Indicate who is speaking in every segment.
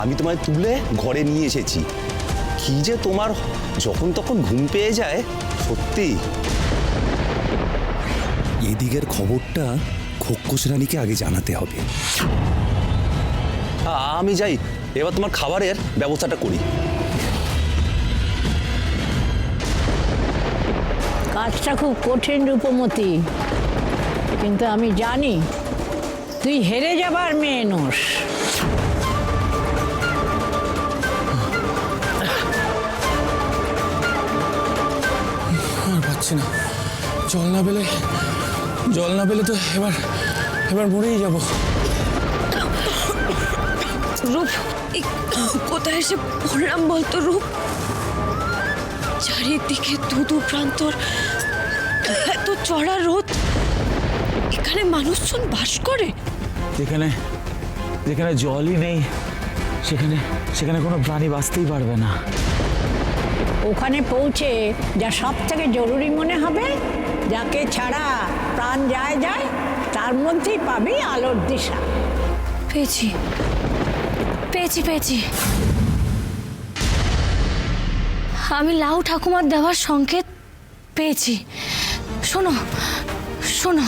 Speaker 1: আমি তোমায় তুলে ঘরে নিয়ে এসেছি। কি যে তোমার যখন তখন ঘুম পেয়ে যায়, সত্যি। এদিকের খবরটা খোকস রানীকে আগে জানাতে হবে। আমি যাই, এবার তোমার খাবারের ব্যবস্থাটা করি।
Speaker 2: কাজটা খুব কঠিন রূপমতি, কিন্তু আমি জানি তুই হেরে যাবার মেয়ে নোস।
Speaker 3: আর পাচ্ছি না, জল না পেলে তো এবার মরেই যাব।
Speaker 4: রূপ, কোথায় এসে পড়লাম বলতো রূপ? চারিদিকে ধুধু প্রান্তর, এত চড়া রোদ, এখানে মানুষজন বাস করে?
Speaker 3: যেখানে জলই নেই সেখানে কোনো প্রাণী বাঁচতেই পারবে না।
Speaker 2: ওখানে পৌঁছে যা সব থেকে জরুরি মনে হবে, যাকে ছাড়া প্রাণ যায় তার মধ্যেই পাবি আলোর দিশা।
Speaker 4: পেয়েছি। আমি লাউ ঠাকুমার দেওয়ার সংকেত পেয়েছি। শোনো,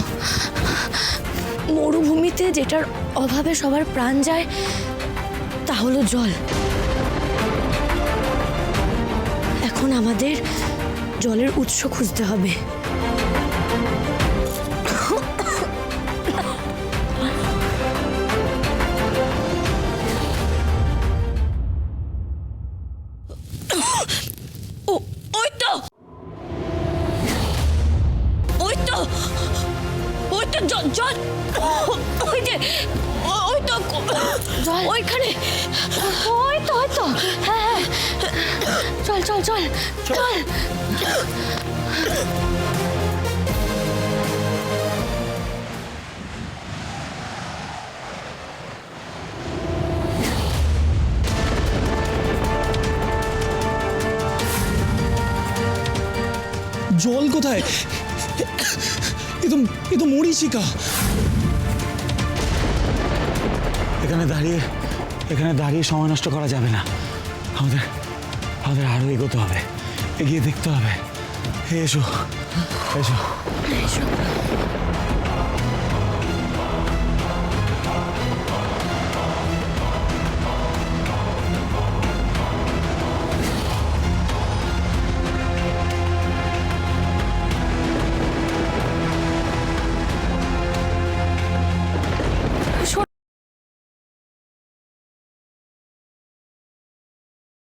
Speaker 4: মরুভূমিতে যেটার অভাবে সবার প্রাণ যায় তা হলো জল। এখন আমাদের জলের উৎস খুঁজতে হবে। জল, ওইখানে, ওই তো, হ্যাঁ, চল।
Speaker 3: জল কোথায়? এ তো মরীচিকা। এখানে দাঁড়িয়ে সময় নষ্ট করা যাবে না। আমাদের আরো এগোতে হবে, এগিয়ে দেখতে হবে। এসো।